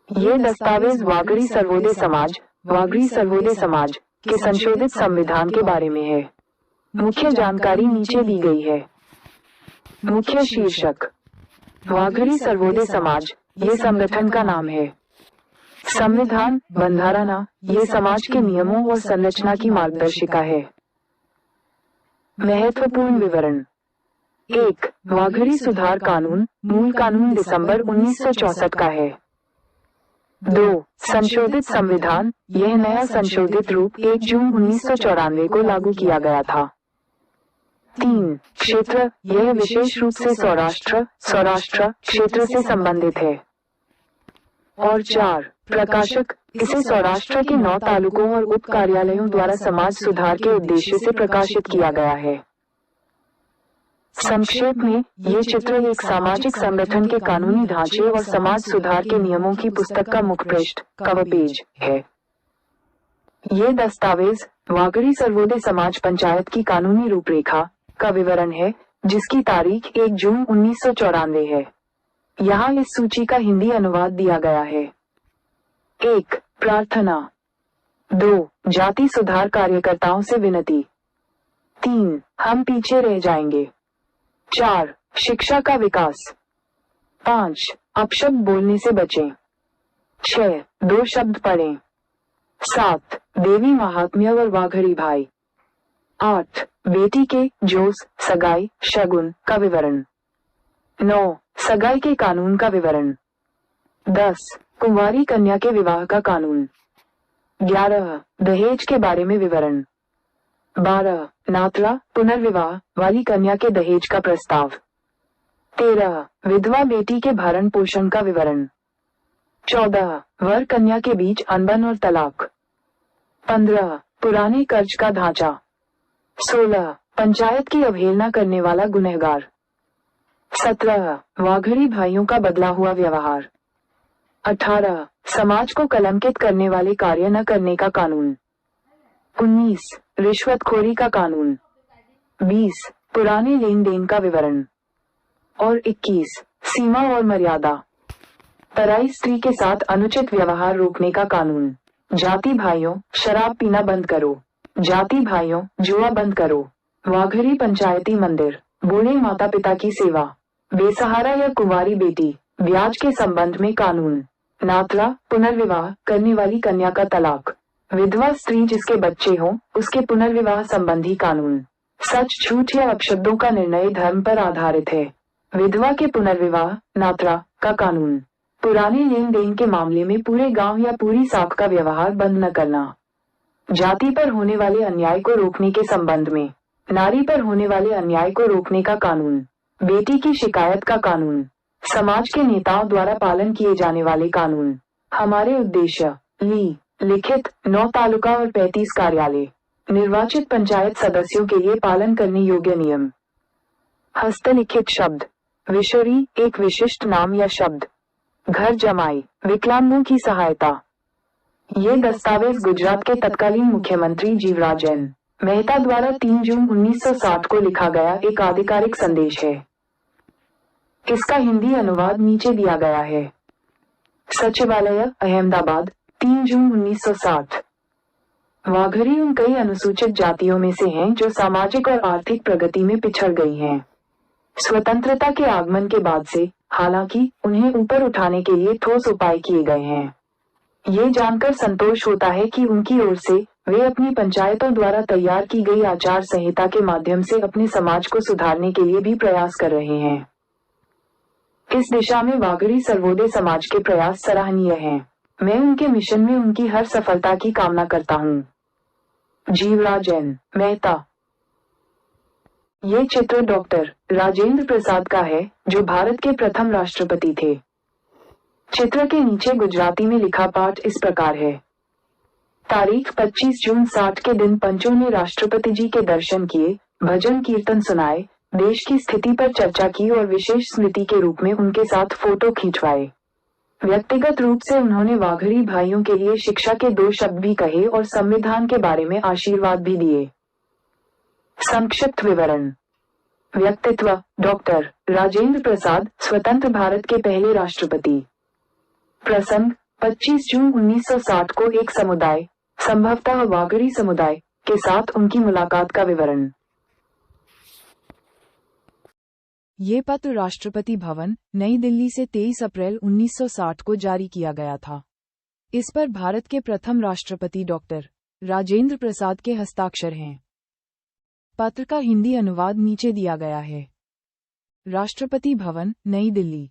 ये दस्तावेज वागड़ी सर्वोदय समाज के संशोधित संविधान के बारे में है। मुख्य जानकारी नीचे दी गई है। मुख्य शीर्षक, वागड़ी सर्वोदय समाज ये संगठन का नाम है। संविधान बंधारा ये समाज के नियमों और संरचना की मार्गदर्शिका है। महत्वपूर्ण विवरण: 1. वागड़ी सुधार कानून मूल कानून दिसंबर 1964 का है। 2. संशोधित संविधान यह नया संशोधित रूप 1 जून 1994 को लागू किया गया था। 3. क्षेत्र यह विशेष रूप से सौराष्ट्र क्षेत्र से संबंधित है। और 4. प्रकाशक इसे सौराष्ट्र के 9 तालुकों और उप कार्यालयों द्वारा समाज सुधार के उद्देश्य से प्रकाशित किया गया है। संक्षेप में, ये चित्र एक सामाजिक संगठन के कानूनी ढांचे और समाज सुधार के नियमों की पुस्तक का मुखपृष्ठ कवर पेज है। ये दस्तावेज वागड़ी सर्वोदय समाज पंचायत की कानूनी रूपरेखा का विवरण है, जिसकी तारीख 1 जून 1994 है। यहाँ इस सूची का हिंदी अनुवाद दिया गया है। 1. प्रार्थना। 2. जाति सुधार कार्यकर्ताओं से विनती। 3. हम पीछे रह जाएंगे। 4. शिक्षा का विकास। 5. अपशब्द बोलने से बचें। 6. 2 शब्द पढ़ें। 7. देवी महात्म्य और वाघरी भाई। 8. बेटी के जोश सगाई शगुन का विवरण। 9. सगाई के कानून का विवरण। 10. कुंवारी कन्या के विवाह का कानून। 11. दहेज के बारे में विवरण। 12. नातरा पुनर्विवाह वाली कन्या के दहेज का प्रस्ताव। 13. विधवा बेटी के भरण पोषण का विवरण। 14. वर कन्या के बीच अनबन और तलाक। 15. पुराने कर्ज का ढांचा। 16. पंचायत की अवहेलना करने वाला गुनहगार। 17. वाघड़ी भाइयों का बदला हुआ व्यवहार। 18. समाज को कलंकित करने वाले कार्य न करने का कानून। 19. रिश्वतखोरी का कानून। 20. पुराने लेन देन का विवरण। और 21. सीमा और मर्यादा। पराई स्त्री के साथ अनुचित व्यवहार रोकने का कानून। जाति भाइयों शराब पीना बंद करो। जाति भाइयों जुआ बंद करो। वाघड़ी पंचायती मंदिर। बूढ़े माता पिता की सेवा। बेसहारा या कुंवारी बेटी ब्याज के संबंध में कानून। नातरा पुनर्विवाह करने वाली कन्या का तलाक। विधवा स्त्री जिसके बच्चे हों उसके पुनर्विवाह संबंधी कानून। सच झूठ या अपशब्दों का निर्णय धर्म पर आधारित है। विधवा के पुनर्विवाह नातरा का कानून। पुराने लेन देन के मामले में पूरे गांव या पूरी साख का व्यवहार बंद न करना। जाति पर होने वाले अन्याय को रोकने के संबंध में। नारी पर होने वाले अन्याय को रोकने का कानून। बेटी की शिकायत का कानून। समाज के नेताओं द्वारा पालन किए जाने वाले कानून। हमारे उद्देश्य लिखित 9 तालुका और 35 कार्यालय। निर्वाचित पंचायत सदस्यों के लिए पालन करने योग्य नियम। हस्तलिखित शब्द। विशोरी एक विशिष्ट नाम या शब्द। घर जमाई विकलांगों की सहायता। ये दस्तावेज गुजरात के तत्कालीन मुख्यमंत्री जीवराज एन मेहता द्वारा 3 जून 1960 को लिखा गया एक आधिकारिक संदेश है। इसका हिंदी अनुवाद नीचे दिया गया है। सचिवालय अहमदाबाद 3 जून 1960। वाघड़ी उन कई अनुसूचित जातियों में से हैं जो सामाजिक और आर्थिक प्रगति में पिछड़ गई हैं। स्वतंत्रता के आगमन के बाद से हालांकि उन्हें ऊपर उठाने के लिए ठोस उपाय किए गए हैं। ये जानकर संतोष होता है कि उनकी ओर से वे अपनी पंचायतों द्वारा तैयार की गई आचार संहिता के माध्यम से अपने समाज को सुधारने के लिए भी प्रयास कर रहे हैं। इस दिशा में वाघड़ी सर्वोदय समाज के प्रयास सराहनीय हैं। मैं उनके मिशन में उनकी हर सफलता की कामना करता हूँ। जीवराज एन मेहता। ये चित्र डॉक्टर राजेंद्र प्रसाद का है, जो भारत के प्रथम राष्ट्रपति थे। चित्र के नीचे गुजराती में लिखा पाठ इस प्रकार है। तारीख 25 जून 60 के दिन पंचों ने राष्ट्रपति जी के दर्शन किए, भजन कीर्तन सुनाए, देश की स्थिति पर चर्चा की और विशेष स्मृति के रूप में उनके साथ फोटो खिंचवाए। व्यक्तिगत रूप से उन्होंने वाघड़ी भाइयों के लिए शिक्षा के 2 शब्द भी कहे और संविधान के बारे में आशीर्वाद भी दिए। संक्षिप्त विवरण। व्यक्तित्व डॉक्टर राजेंद्र प्रसाद स्वतंत्र भारत के पहले राष्ट्रपति। प्रसंग 25 जून 1960 को एक समुदाय, संभवतः वागड़ी समुदाय, के साथ उनकी मुलाकात का विवरण। ये पत्र राष्ट्रपति भवन, नई दिल्ली से 23 अप्रैल 1960 को जारी किया गया था। इस पर भारत के प्रथम राष्ट्रपति डॉक्टर राजेंद्र प्रसाद के हस्ताक्षर हैं। पत्र का हिंदी अनुवाद नीचे दिया गया है। राष्ट्रपति भवन, नई दिल्ली,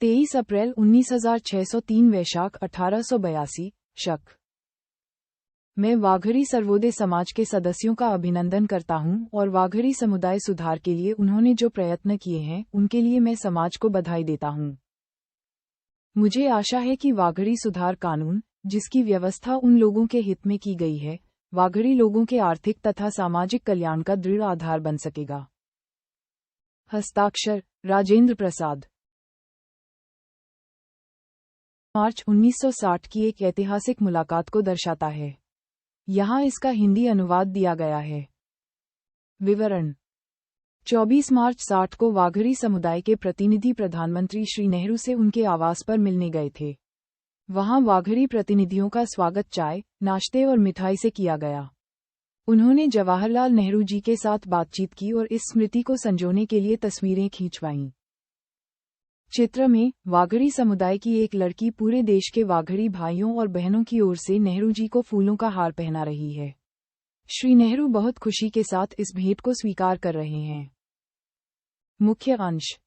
23 अप्रैल 1903 वैशाख 1882, शक। मैं वाघरी सर्वोदय समाज के सदस्यों का अभिनंदन करता हूं और वाघरी समुदाय सुधार के लिए उन्होंने जो प्रयत्न किए हैं उनके लिए मैं समाज को बधाई देता हूं। मुझे आशा है कि वाघरी सुधार कानून, जिसकी व्यवस्था उन लोगों के हित में की गई है, वाघरी लोगों के आर्थिक तथा सामाजिक कल्याण का दृढ़ आधार बन सकेगा। हस्ताक्षर राजेंद्र प्रसाद। मार्च 1960 की एक ऐतिहासिक मुलाकात को दर्शाता है। यहाँ इसका हिंदी अनुवाद दिया गया है। विवरण। 24 मार्च 60 को वाघरी समुदाय के प्रतिनिधि प्रधानमंत्री श्री नेहरू से उनके आवास पर मिलने गए थे। वहां वाघरी प्रतिनिधियों का स्वागत चाय, नाश्ते और मिठाई से किया गया। उन्होंने जवाहरलाल नेहरू जी के साथ बातचीत की और इस स्मृति को संजोने के लिए तस्वीरें खींचवाईं। चित्र में वाघरी समुदाय की एक लड़की पूरे देश के वाघरी भाइयों और बहनों की ओर से नेहरू जी को फूलों का हार पहना रही है। श्री नेहरू बहुत खुशी के साथ इस भेंट को स्वीकार कर रहे हैं। मुख्य अंश।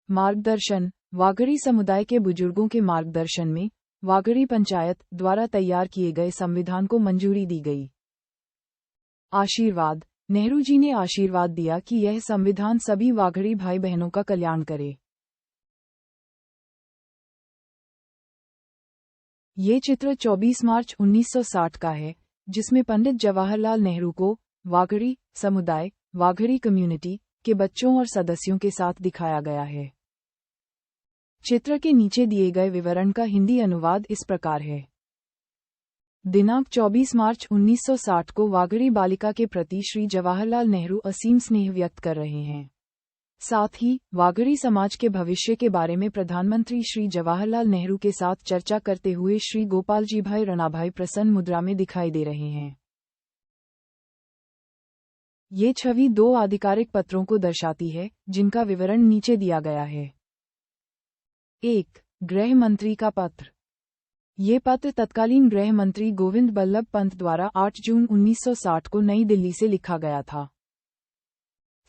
मार्गदर्शन। वाघरी समुदाय के बुजुर्गों के मार्गदर्शन में वाघरी पंचायत द्वारा तैयार किए गए संविधान को मंजूरी दी गई। आशीर्वाद। नेहरू जी ने आशीर्वाद दिया कि यह संविधान सभी वाघरी भाई बहनों का कल्याण करे। ये चित्र 24 मार्च 1960 का है, जिसमें पंडित जवाहरलाल नेहरू को वाघरी समुदाय, वाघरी कम्युनिटी के बच्चों और सदस्यों के साथ दिखाया गया है। चित्र के नीचे दिए गए विवरण का हिंदी अनुवाद इस प्रकार है। दिनांक 24 मार्च 1960 को वाघरी बालिका के प्रति श्री जवाहरलाल नेहरू असीम स्नेह व्यक्त कर रहे हैं। साथ ही वाघरी समाज के भविष्य के बारे में प्रधानमंत्री श्री जवाहरलाल नेहरू के साथ चर्चा करते हुए श्री गोपालजी भाई रणाभाई प्रसन्न मुद्रा में दिखाई दे रहे हैं। ये छवि 2 आधिकारिक पत्रों को दर्शाती है, जिनका विवरण नीचे दिया गया है। 1. गृह मंत्री का पत्र। ये पत्र तत्कालीन गृह मंत्री गोविंद बल्लभ पंत द्वारा 8 जून 1960 को नई दिल्ली से लिखा गया था।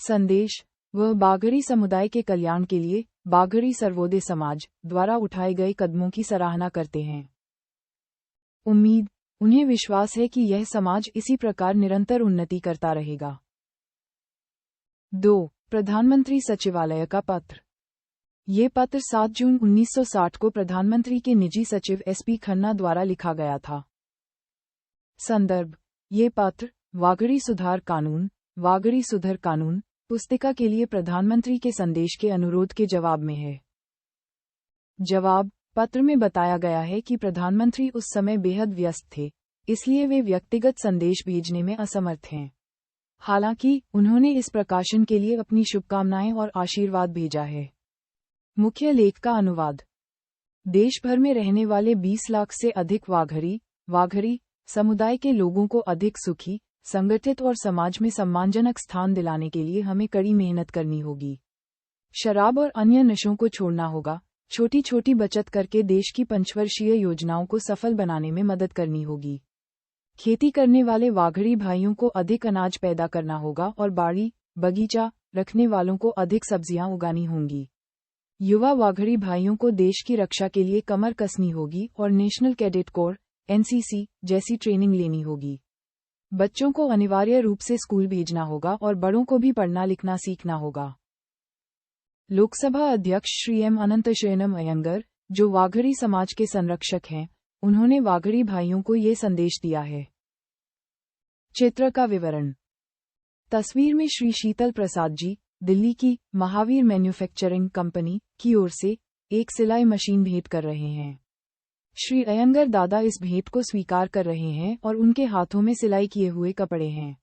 संदेश। वह बाघरी समुदाय के कल्याण के लिए बाघरी सर्वोदय समाज द्वारा उठाए गए कदमों की सराहना करते हैं। उम्मीद, उन्हें विश्वास है कि यह समाज इसी प्रकार निरंतर उन्नति करता रहेगा। 2. प्रधानमंत्री सचिवालय का पत्र। ये पत्र 7 जून 1960 को प्रधानमंत्री के निजी सचिव SP खन्ना द्वारा लिखा गया था। संदर्भ। ये पत्र वाघरी सुधार कानून, वाघरी सुधार कानून पुस्तिका के लिए प्रधानमंत्री के संदेश के अनुरोध के जवाब में है। जवाब। पत्र में बताया गया है कि प्रधानमंत्री उस समय बेहद व्यस्त थे, इसलिए वे व्यक्तिगत संदेश भेजने में असमर्थ हैं। हालांकि उन्होंने इस प्रकाशन के लिए अपनी शुभकामनाएं और आशीर्वाद भेजा है। मुख्य लेख का अनुवाद। देश भर में रहने वाले 20 लाख से अधिक वाघरी समुदाय के लोगों को अधिक सुखी, संगठित और समाज में सम्मानजनक स्थान दिलाने के लिए हमें कड़ी मेहनत करनी होगी। शराब और अन्य नशों को छोड़ना होगा, छोटी छोटी बचत करके देश की पंचवर्षीय योजनाओं को सफल बनाने में मदद करनी होगी। खेती करने वाले वाघरी भाइयों को अधिक अनाज पैदा करना होगा और बाड़ी बगीचा रखने वालों को अधिक सब्जियां उगानी होंगी। युवा वाघरी भाइयों को देश की रक्षा के लिए कमर कसनी होगी और नेशनल कैडेट कोर NCC जैसी ट्रेनिंग लेनी होगी। बच्चों को अनिवार्य रूप से स्कूल भेजना होगा और बड़ों को भी पढ़ना लिखना सीखना होगा। लोकसभा अध्यक्ष श्री M अनंतशयनम अयंगर, जो वाघरी समाज के संरक्षक हैं, उन्होंने वाघरी भाइयों को ये संदेश दिया है। चित्र का विवरण। तस्वीर में श्री शीतल प्रसाद जी, दिल्ली की महावीर मैन्युफैक्चरिंग कंपनी की ओर से एक सिलाई मशीन भेंट कर रहे हैं। श्री अयंगर दादा इस भेंट को स्वीकार कर रहे हैं और उनके हाथों में सिलाई किए हुए कपड़े हैं।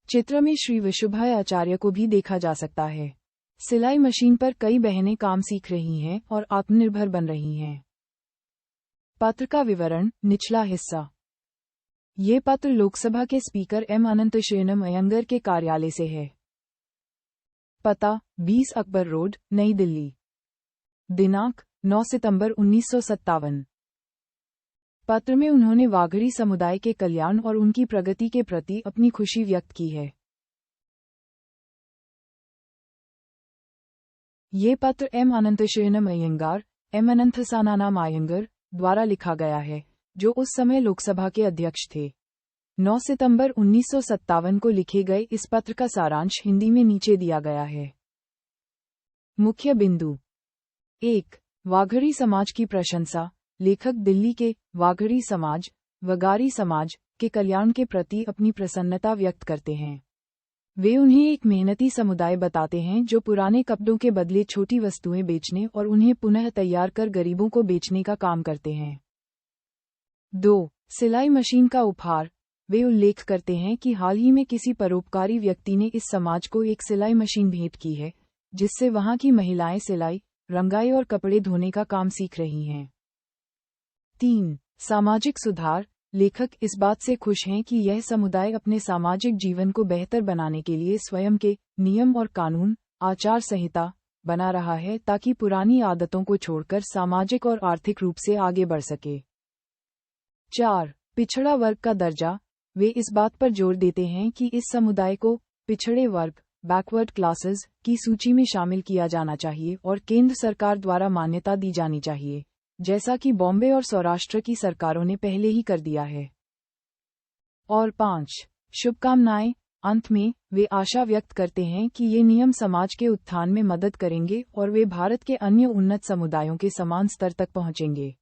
चित्र में श्री विशुभाई आचार्य को भी देखा जा सकता है। सिलाई मशीन पर कई बहनें काम सीख रही हैं और आत्मनिर्भर बन रही हैं। पत्र का विवरण, निचला हिस्सा। ये पत्र लोकसभा के स्पीकर एम अनंत शयनम अयंगर के कार्यालय से है। पता 20 अकबर रोड, नई दिल्ली। दिनांक 9 सितंबर 1957। पत्र में उन्होंने वाघरी समुदाय के कल्याण और उनकी प्रगति के प्रति अपनी खुशी व्यक्त की है। ये पत्र एम अनंत शयनम अयंगार, एम अनंत सानानाम अयंगर द्वारा लिखा गया है, जो उस समय लोकसभा के अध्यक्ष थे। 9 सितंबर 1957 को लिखे गए इस पत्र का सारांश हिंदी में नीचे दिया गया है। मुख्य बिंदु 1. वाघरी समाज की प्रशंसा। लेखक दिल्ली के वाघरी समाज, वगारी समाज के कल्याण के प्रति अपनी प्रसन्नता व्यक्त करते हैं। वे उन्हें एक मेहनती समुदाय बताते हैं जो पुराने कपड़ों के बदले छोटी वस्तुएं बेचने और उन्हें पुनः तैयार कर गरीबों को बेचने का काम करते हैं। 2. सिलाई मशीन का उपहार। वे उल्लेख करते हैं कि हाल ही में किसी परोपकारी व्यक्ति ने इस समाज को एक सिलाई मशीन भेंट की है, जिससे वहां की महिलाएं सिलाई, रंगाई और कपड़े धोने का काम सीख रही हैं। 3. सामाजिक सुधार। लेखक इस बात से खुश हैं कि यह समुदाय अपने सामाजिक जीवन को बेहतर बनाने के लिए स्वयं के नियम और कानून, आचार संहिता बना रहा है ताकि पुरानी आदतों को छोड़कर सामाजिक और आर्थिक रूप से आगे बढ़ सके। 4. पिछड़ा वर्ग का दर्जा। वे इस बात पर जोर देते हैं कि इस समुदाय को पिछड़े वर्ग, बैकवर्ड क्लासेस की सूची में शामिल किया जाना चाहिए और केंद्र सरकार द्वारा मान्यता दी जानी चाहिए, जैसा कि बॉम्बे और सौराष्ट्र की सरकारों ने पहले ही कर दिया है। और 5. शुभकामनाएं। अंत में वे आशा व्यक्त करते हैं कि ये नियम समाज के उत्थान में मदद करेंगे और वे भारत के अन्य उन्नत समुदायों के समान स्तर तक पहुंचेंगे।